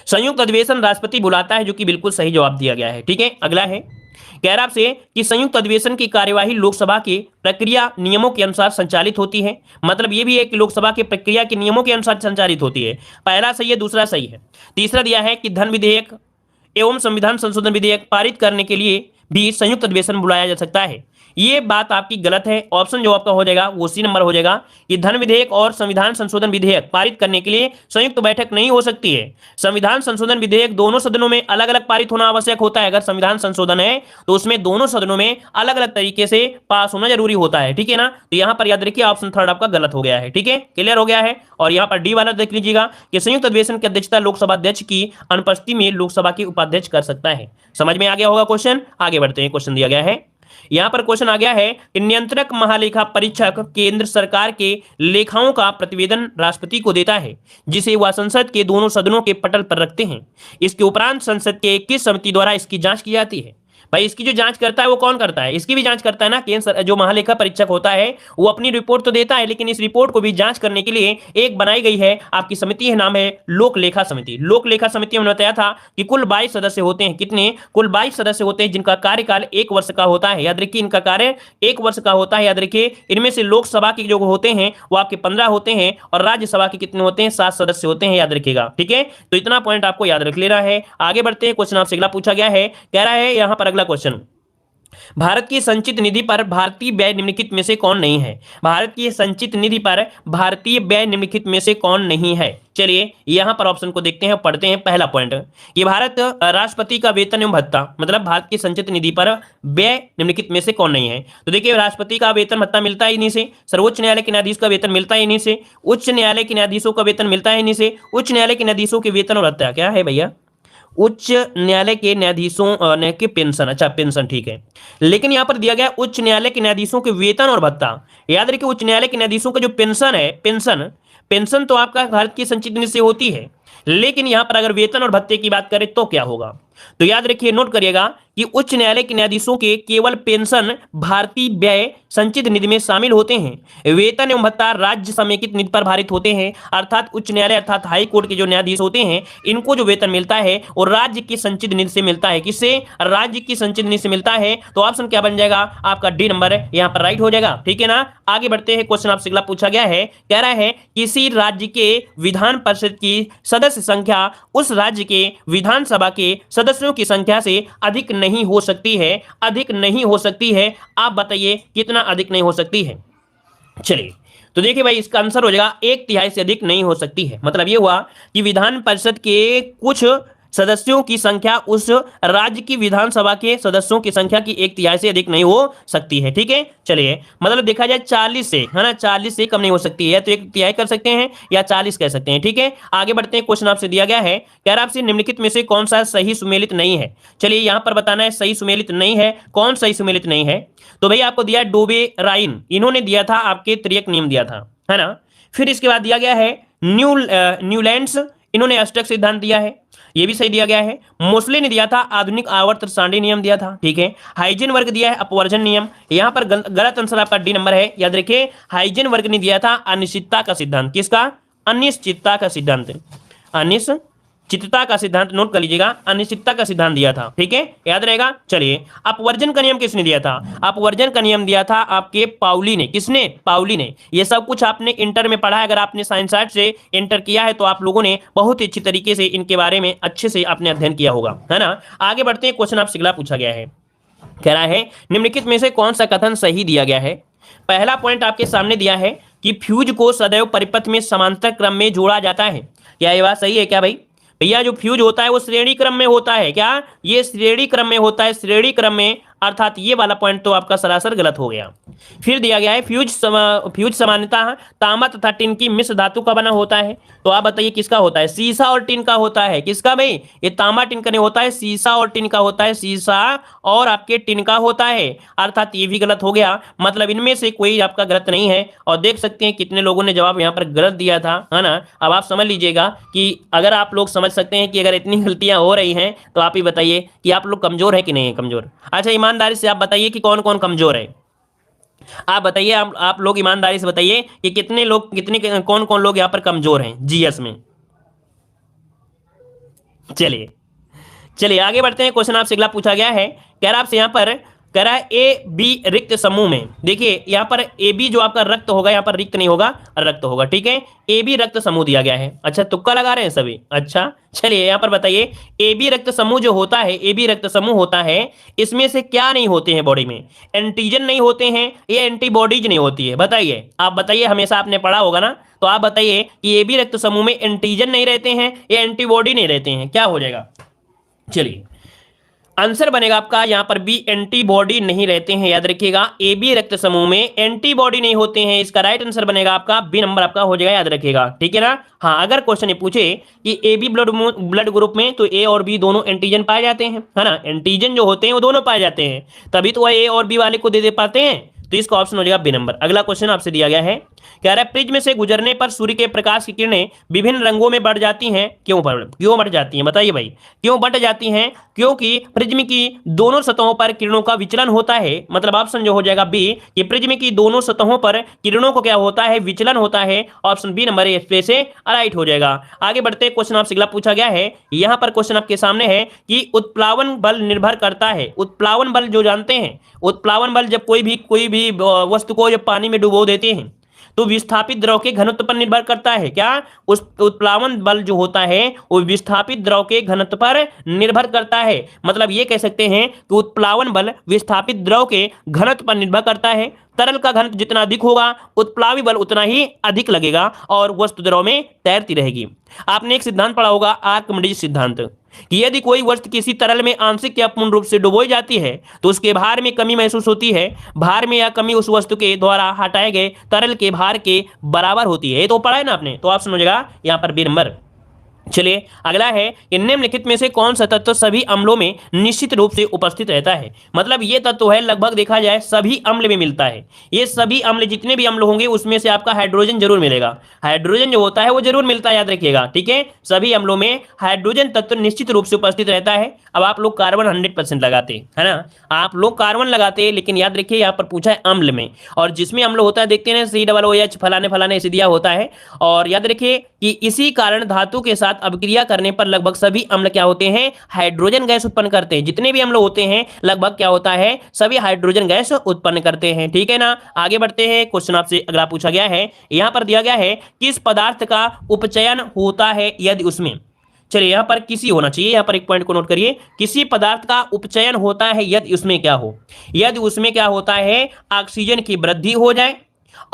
संयुक्त अधिवेशन राष्ट्रपति बुलाता है, जो कि बिल्कुल सही जवाब दिया गया है। ठीक है, अगला है कह रहा आपसे कि संयुक्त अधिवेशन की कार्यवाही लोकसभा के प्रक्रिया नियमों के अनुसार संचालित होती है। मतलब यह भी है कि लोकसभा की प्रक्रिया के नियमों के अनुसार संचालित होती है। पहला सही है, दूसरा सही है। तीसरा दिया है कि धन विधेयक एवं संविधान संशोधन विधेयक पारित करने के लिए भी संयुक्त अधिवेशन बुलाया जा सकता है। ये बात आपकी गलत है। ऑप्शन जो आपका हो जाएगा वो सी नंबर हो जाएगा कि धन विधेयक और संविधान संशोधन विधेयक पारित करने के लिए संयुक्त बैठक नहीं हो सकती है। संविधान संशोधन विधेयक दोनों सदनों में अलग अलग पारित होना आवश्यक होता है। अगर संविधान संशोधन है तो उसमें दोनों सदनों में अलग अलग तरीके से पास होना जरूरी होता है, ठीक है ना। तो यहां पर याद रखिए ऑप्शन थर्ड आपका गलत हो गया है, ठीक है, क्लियर हो गया है। और यहां पर डी वाला देख लीजिएगा कि संयुक्त अधिवेशन की अध्यक्षता लोकसभा अध्यक्ष की अनुपस्थिति में लोकसभा के उपाध्यक्ष कर सकता है। समझ में आ गया होगा क्वेश्चन। आगे बढ़ते हैं, क्वेश्चन दिया गया है, यहां पर क्वेश्चन आ गया है कि नियंत्रक महालेखा परीक्षक केंद्र सरकार के लेखाओं का प्रतिवेदन राष्ट्रपति को देता है, जिसे वह संसद के दोनों सदनों के पटल पर रखते हैं। इसके उपरांत संसद के किस समिति द्वारा इसकी जांच की जाती है? भाई इसकी जो जांच करता है वो कौन करता है? इसकी भी जांच करता है ना केंद्र जो महालेखा परीक्षक होता है वो अपनी रिपोर्ट तो देता है, लेकिन इस रिपोर्ट को भी जांच करने के लिए एक बनाई गई है आपकी समिति है, नाम है लोक लेखा समिति। लोक लेखा समिति में बताया था कि कुल 22 सदस्य होते हैं। कितने? कुल 22 सदस्य होते हैं, जिनका कार्यकाल 1 वर्ष का होता है। याद रखिए इनका कार्य 1 वर्ष का होता है। याद रखिए इनमें से लोकसभा के जो होते हैं वो आपके 15 होते हैं और राज्यसभा के कितने होते हैं? 7 सदस्य होते हैं, याद रखिएगा, ठीक है। तो इतना पॉइंट आपको याद रख लेना है। आगे बढ़ते हैं, क्वेश्चन आपसे अगला पूछा गया है, कह रहा है यहां पर अगला क्वेश्चन, भारत की संचित निधि पर भारतीय व्यय निम्नलिखित में से कौन नहीं है? भारत की संचित निधि पर भारतीय व्यय निम्नलिखित में से कौन नहीं है? चलिए यहां पर ऑप्शन को देखते हैं, पढ़ते हैं। पहला पॉइंट कि भारत राष्ट्रपति का वेतन एवं भत्ता, मतलब भारत की संचित निधि पर व्यय निम्नलिखित में से कौन नहीं है? तो देखिए राष्ट्रपति का वेतन भत्ता मिलता है इन्हीं से, सर्वोच्च न्यायालय के न्यायाधीश का वेतन मिलता है इन्हीं से, उच्च न्यायालय के न्यायाधीशों का वेतन मिलता है इन्हीं से। उच्च न्यायालय के न्यायाधीशों के वेतन और भत्ता क्या है भैया? उच्च न्यायालय के न्यायाधीशों ने के पेंशन, अच्छा पेंशन, ठीक है। लेकिन यहां पर दिया गया उच्च न्यायालय के न्यायाधीशों के वेतन और भत्ता। याद रखिए उच्च न्यायालय के न्यायाधीशों का जो पेंशन है, पेंशन पेंशन तो आपका भारत की संचित निधि से होती है, लेकिन यहां पर अगर वेतन और भत्ते की बात करें तो क्या होगा? तो याद रखिए, नोट करिएगा कि उच्च न्यायालय के न्यायाधीशों के केवल पेंशन भारतीय व्यय संचित निधि में शामिल होते हैं। वेतन एवं भत्ता राज्य समेकित निधि पर भारित होते हैं, अर्थात उच्च न्यायालय अर्थात हाई कोर्ट के जो न्यायाधीश होते हैं इनको जो वेतन मिलता है वो राज्य की संचित निधि से मिलता है। किससे? राज्य की संचित निधि से मिलता है। तो ऑप्शन क्या बन जाएगा? आपका डी नंबर यहां पर राइट हो जाएगा, ठीक है ना। आगे बढ़ते हैं, क्वेश्चन आपसे अगला पूछा गया है, कह रहा है किसी राज्य के विधान परिषद की सदस्य संख्या उस राज्य के विधानसभा के सदस्यों की संख्या से अधिक नहीं हो सकती है। अधिक नहीं हो सकती है, आप बताइए कितना अधिक नहीं हो सकती है? चलिए तो देखिए भाई इसका आंसर हो जाएगा 1/3 से अधिक नहीं हो सकती है। मतलब ये हुआ कि विधान परिषद के कुछ सदस्यों की संख्या उस राज्य की विधानसभा के सदस्यों की संख्या की 1/3 से अधिक नहीं हो सकती है, ठीक है। चलिए मतलब देखा जाए 40 से, है ना, 40 से कम नहीं हो सकती है, तो 1/3 कर सकते हैं या 40 कह सकते हैं, ठीक है। आगे बढ़ते हैं, क्वेश्चन आपसे दिया गया है, कह रहा आपसे निम्नलिखित में से कौन सा सही सुमेलित नहीं है? चलिए यहां पर बताना है सही सुमेलित नहीं है, कौन सही सुमेलित नहीं है? तो भाई आपको दिया डोबे राइन, इन्होंने दिया था आपके त्रियक नियम दिया था, है ना। फिर इसके बाद दिया गया है न्यूलैंड्स, इन्होंने अष्टक सिद्धांत दिया है, ये भी सही दिया गया है। मोस्ले ने दिया था आधुनिक आवर्त सारणी नियम दिया था, ठीक है। हाइजेन वर्ग दिया है अपवर्जन नियम, यहां पर गलत आंसर आपका डी नंबर है। याद रखिए हाइजेन वर्ग ने दिया था अनिश्चितता का सिद्धांत। किसका? अनिश्चितता का सिद्धांत, अनिश्चितता का सिद्धांत नोट कर लीजिएगा, अनिश्चितता का सिद्धांत दिया था, ठीक है, याद रहेगा। चलिए अपवर्जन का नियम किसने दिया था? अपवर्जन का नियम दिया था आपके पाउली ने। किसने? पाउली ने। ये सब कुछ आपने इंटर में पढ़ा है, अगर आपने साइंस साइड से इंटर किया है तो आप लोगों ने बहुत ही अच्छी तरीके से इनके बारे में अच्छे से आपने अध्ययन किया होगा, है ना। आगे बढ़ते हैं, क्वेश्चन आपसे अगला पूछा गया है, कह रहा है निम्नलिखित में से कौन सा कथन सही दिया गया है? पहला पॉइंट आपके सामने दिया है कि फ्यूज को सदैव परिपथ में समांतर क्रम में जोड़ा जाता है। क्या ये बात सही है क्या भाई? भैया जो फ्यूज होता है वो श्रेणी क्रम में होता है। क्या ये श्रेणी क्रम में होता है? श्रेणी क्रम में, अर्थात ये वाला पॉइंट तो आपका सरासर गलत हो गया। फिर दिया गया है फ्यूज सामान्यतः तांबा तथा टिन की मिश्र धातु का बना होता है। तो आप बताइए किसका होता है? सीसा और टिन का होता है। किसका भाई? ये तांबा टिन का नहीं होता है, सीसा और टिन का होता है, सीसा और आपके टिन का होता है, अर्थात ये भी गलत हो गया। मतलब इनमें से कोई आपका गलत नहीं है। और देख सकते हैं कितने लोगों ने जवाब यहाँ पर गलत दिया था, है ना। अब आप समझ लीजिएगा कि अगर आप लोग समझ सकते हैं कि अगर इतनी गलतियां हो रही हैं तो आप ही बताइए कि आप लोग कमजोर है कि नहीं है कमजोर। अच्छा ईमानदारी से आप बताइए कि कौन कौन कमजोर है। आप बताइए, आप लोग ईमानदारी से बताइए कि कितने लोग, कितने कौन कौन लोग यहाँ पर कमजोर हैं जीएस में। चलिए चलिए आगे बढ़ते हैं, क्वेश्चन आपसे अगला पूछा गया है, कह रहा आपसे यहाँ पर कह रहा है ए बी रिक्त समूह में, देखिए यहाँ पर ए बी जो आपका रक्त होगा, यहाँ पर रिक्त नहीं होगा, रक्त होगा, ठीक है। ए बी रक्त समूह दिया गया है। अच्छा, तुक्का लगा रहे हैं सभी। अच्छा चलिए यहाँ पर बताइए, ए बी रक्त समूह जो होता है, ए बी रक्त समूह होता है, इसमें से क्या नहीं होते हैं बॉडी में? एंटीजन नहीं होते हैं, ये एंटीबॉडीज नहीं होती है। बताइए, आप बताइए, हमेशा आपने पढ़ा होगा ना, तो आप बताइए कि ए बी रक्त समूह में एंटीजन नहीं रहते हैं या एंटीबॉडी नहीं रहते हैं, क्या हो जाएगा? चलिए आंसर बनेगा आपका यहां पर बी, एंटीबॉडी नहीं रहते हैं। याद रखिएगा, ए बी रक्त समूह में एंटीबॉडी नहीं होते हैं, इसका राइट आंसर बनेगा आपका बी नंबर आपका हो जाएगा। याद रखिएगा, ठीक है ना। हाँ, अगर क्वेश्चन ये पूछे कि ए बी ब्लड ग्रुप में तो ए और बी दोनों एंटीजन पाए जाते हैं, है ना, एंटीजन जो होते हैं वो दोनों पाए जाते हैं, तभी तो वह ए और बी वाले को दे पाते हैं, तो इसका ऑप्शन हो जाएगा बी नंबर। अगला क्वेश्चन आपसे दिया गया है, कह रहा है प्रिज्म से गुजरने पर सूर्य के प्रकाश की किरणें विभिन्न रंगों में बढ़ जाती हैं, क्यों बढ़ जाती हैं? बताइए भाई, क्यों बढ़ जाती हैं? क्योंकि प्रिज्म की दोनों सतहों पर किरणों का विचलन होता है। मतलब ऑप्शन जो हो जाएगा बी, कि प्रिज्म की दोनों सतहों पर किरणों को क्या होता है? विचलन होता है। ऑप्शन बी नंबर ए से राइट हो जाएगा। आगे बढ़ते क्वेश्चन आपसे अगला पूछा गया है, यहां पर क्वेश्चन आपके सामने है कि उत्प्लावन बल निर्भर करता है। उत्प्लावन बल जो जानते हैं, उत्प्लावन बल जब कोई भी वस्तु को जब पानी में डुबो देते हैं तो विस्थापित द्रव के घनत्व पर निर्भर करता है। क्या? उस उत्प्लावन बल जो होता है वो विस्थापित द्रव के घनत्व पर निर्भर करता है। मतलब ये कह सकते हैं कि उत्प्लावन बल विस्थापित द्रव के घनत्व पर निर्भर करता है। तरल का घनत्व जितना अधिक होगा, उत्प्लावी बल उतना ही अधिक लगेगा और वस्तु द्रव में तैरती रहेगी। आपने एक सिद्धांत पढ़ा होगा, आर्किमिडीज सिद्धांत, कि यदि कोई वस्तु किसी तरल में आंशिक या पूर्ण रूप से डुबोई जाती है तो उसके भार में कमी महसूस होती है। भार में यह कमी उस वस्तु के द्वारा हटाए गए तरल के भार के बराबर होती है। ये तो पढ़ा है ना आपने, तो ऑप्शन हो जाएगा यहाँ पर बी नंबर। चलिए अगला है कि निम्नलिखित में से कौन सा तत्व सभी अम्लों में निश्चित रूप से उपस्थित रहता है। मतलब ये तत्व है, लगभग देखा जाए सभी अम्ल में मिलता है। ये सभी अम्ल, जितने भी अम्ल होंगे उसमें से आपका हाइड्रोजन जरूर मिलेगा। हाइड्रोजन जो होता है वो जरूर मिलता है, याद रखिएगा, ठीक है। सभी अम्लों में हाइड्रोजन तत्व निश्चित रूप से उपस्थित रहता है। अब आप लोग कार्बन 100% लगाते है ना, आप लोग कार्बन लगाते हैं, लेकिन याद रखिए यहाँ पर पूछा है अम्ल में, और जिसमें अम्ल होता है देखते हैं COOH फलाने फलाने ऐसे दिया होता है। और याद रखिए कि इसी कारण धातु के साथ अभिक्रिया करने पर लगभग सभी अम्ल क्या होते हैं? हाइड्रोजन गैस उत्पन्न करते हैं। जितने भी अम्ल होते हैं लगभग क्या होता है? सभी हाइड्रोजन गैस उत्पन्न करते हैं, ठीक है ना। आगे बढ़ते हैं, क्वेश्चन आपसे अगला पूछा गया है, यहां पर दिया गया है किस पदार्थ का उपचयन होता है यदि उसमें, चलिए यहां पर किसी होना चाहिए, यहां पर एक पॉइंट को नोट करिए, किसी पदार्थ का उपचयन होता है यदि उसमें क्या हो? यदि उसमें क्या होता है? ऑक्सीजन की वृद्धि हो जाए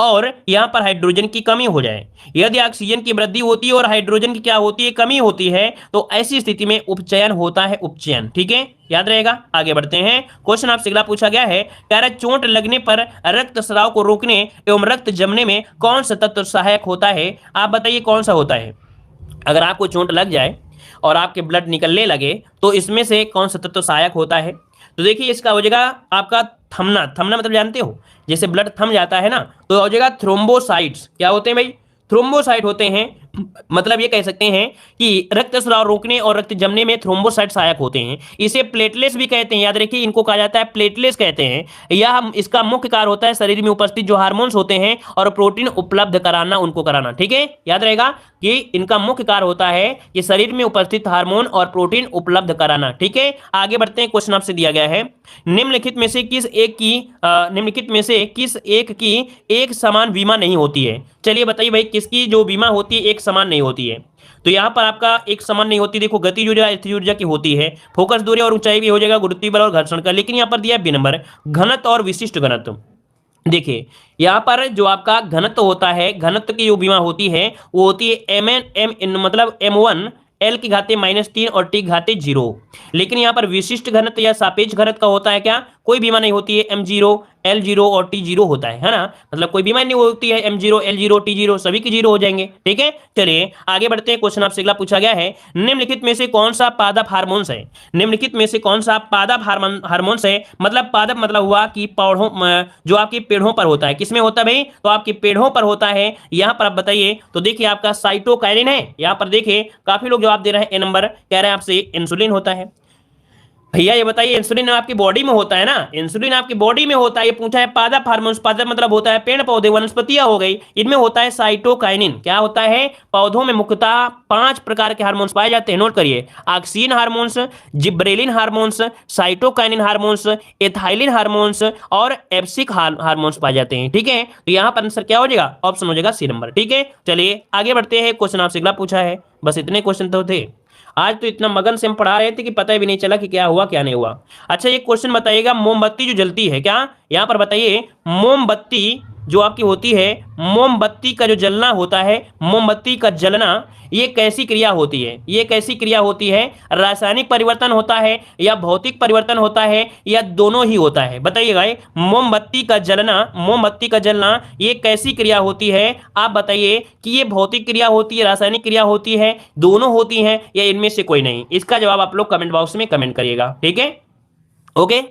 और यहां पर हाइड्रोजन की कमी हो जाए। यदि ऑक्सीजन की वृद्धि होती है और हाइड्रोजन की क्या होती है? कमी होती है, तो ऐसी स्थिति में उपचयन होता है, उपचयन, ठीक है, याद रहेगा। आगे बढ़ते हैं, क्वेश्चन आपसे अगला पूछा गया है, कह रहा है चोट लगने पर रक्त स्राव को रोकने एवं रक्त जमने में कौन सा तत्व सहायक होता है? आप बताइए कौन सा होता है? अगर आपको चोट लग जाए और आपके ब्लड निकलने लगे तो इसमें से कौन सा तत्व सहायक होता है? तो देखिए इसका हो जाएगा आपका थमना। थमना मतलब जानते हो, जैसे ब्लड थम जाता है ना, तो हो जाएगा थ्रोम्बोसाइट्स। क्या होते हैं भाई? थ्रोम्बोसाइट होते हैं। मतलब ये कह सकते हैं कि रक्तस्राव रोकने और रक्त जमने में थ्रोम्बोसाइट सहायक होते हैं। इसे प्लेटलेट्स भी कहते हैं, याद रखिए, इनको कहा जाता है प्लेटलेट्स कहते हैं। यह इसका मुख्य कार्य होता है शरीर में उपस्थित जो हार्मोन्स होते हैं और प्रोटीन उपलब्ध कराना, उनको कराना, ठीक है, याद रहेगा कि इनका मुख्य कार्य होता है कि शरीर में उपस्थित हार्मोन और प्रोटीन उपलब्ध कराना, ठीक है। आगे बढ़ते हैं, क्वेश्चन आपसे दिया गया है, निम्नलिखित में से किस एक की एक समान बीमा नहीं होती है? चलिए बताइए भाई, किसकी जो बीमा होती है एक समान नहीं होती है? तो यहां पर आपका एक समान नहीं होती, देखो गतिज ऊर्जा स्थिर ऊर्जा की होती है, फोकस दूरी और ऊंचाई भी हो जाएगा, गुरुत्वीय बल और घर्षण का। लेकिन यहां पर दिया है बी नंबर, घनत्व और विशिष्ट घनत्व। देखिए यहां पर जो आपका घनत्व होता है, घनत्व की जो बीमा होती है वो होती है मतलब M1 L की घाते -3 और T की घाते 0। लेकिन यहां पर विशिष्ट घनत्व या सापेक्ष घनत्व का होता है क्या? कोई बीमा नहीं होती है, M0 L0 और T0 होता है ना, मतलब कोई बीमा नहीं होती है, M0 L0 T0 सभी के 0 हो जाएंगे, ठीक है। चलिए आगे बढ़ते हैं, क्वेश्चन आपसे अगला पूछा गया है, निम्नलिखित में से कौन सा पादप हार्मोन्स है? निम्नलिखित में से कौन सा पादप हार्मोन्स है? मतलब पादप मतलब हुआ कि पौधों, जो आपके पेड़ों पर होता है, किसमें होता है भाई? तो आपके पेड़ों पर होता है। यहां पर आप बताइए, तो देखिए आपका साइटोकाइनिन है। यहां पर देखिए काफी लोग जवाब दे रहे हैं ए नंबर, कह रहे हैं आपसे इंसुलिन होता है। भैया ये बताइए, इंसुलिन आपकी बॉडी में होता है ना, इंसुलिन आपकी बॉडी में होता है। ये पूछा है पादप हार्मोन्स, पादप मतलब होता है पेड़ पौधे, वनस्पतियां हो गई, इनमें होता है साइटोकाइनिन। क्या होता है? पौधों में मुख्यतः 5 प्रकार के हार्मोन्स पाए जाते हैं, नोट करिए। Oxygen hormones, gibberellin hormones, cytokinin hormones, ethylene hormones और एब्सिक हार्मोन्स पाए जाते हैं। ठीक है, तो यहाँ पर आंसर क्या हो जाएगा? ऑप्शन हो जाएगा सी नंबर। ठीक है, चलिए आगे बढ़ते हैं। क्वेश्चन आपसे अगला पूछा है, बस इतने क्वेश्चन तो थे। आज तो इतना मगन से हम पढ़ा रहे थे कि पता भी नहीं चला कि क्या हुआ क्या नहीं हुआ। अच्छा, ये क्वेश्चन बताइएगा, मोमबत्ती जो जलती है, क्या यहाँ पर बताइए, मोमबत्ती जो आपकी होती है, मोमबत्ती का जो जलना होता है, मोमबत्ती का जलना, ये कैसी क्रिया होती है? ये कैसी क्रिया होती है? रासायनिक परिवर्तन होता है या भौतिक परिवर्तन होता है या दोनों ही होता है? बताइएगा, मोमबत्ती का जलना, मोमबत्ती का जलना ये कैसी क्रिया होती है? आप बताइए कि ये भौतिक क्रिया होती है, रासायनिक क्रिया होती है, दोनों होती हैं या इनमें से कोई नहीं? इसका जवाब आप लोग कमेंट बॉक्स में कमेंट करिएगा। ठीक है, ओके।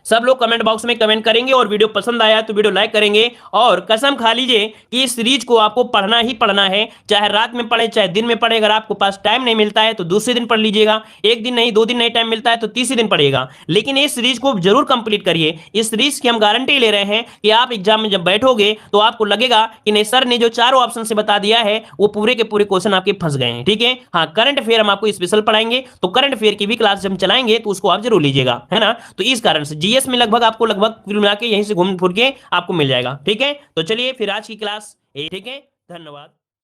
सब लोग कमेंट बॉक्स में कमेंट करेंगे और वीडियो पसंद आया तो वीडियो लाइक करेंगे। और कसम खा लीजिए कि इस सीरीज को आपको पढ़ना ही पढ़ना है, चाहे रात में पढ़े चाहे दिन में पढ़े। अगर आपको पास टाइम नहीं मिलता है तो दूसरे दिन पढ़ लीजिएगा, एक दिन नहीं 2 दिन नहीं टाइम मिलता है तो तीसरे दिन पढ़िएगा, लेकिन इस सीरीज को जरूर कंप्लीट करिए। इस सीरीज की हम गारंटी ले रहे हैं कि आप एग्जाम में जब बैठोगे तो आपको लगेगा कि नहीं सर ने जो चारों ऑप्शन से बता दिया है वो पूरे के पूरे क्वेश्चन आपके फंस गए हैं। ठीक है, हाँ, करंट अफेयर हम आपको स्पेशल पढ़ाएंगे, तो करंट अफेयर की भी क्लास जब चलाएंगे तो उसको आप जरूर लीजिएगा, है ना। तो इस कारण से जीएस में लगभग कुल मिला के यहीं से घूम फिर के आपको मिल जाएगा। ठीक है, तो चलिए फिर आज की क्लास, ठीक है, धन्यवाद।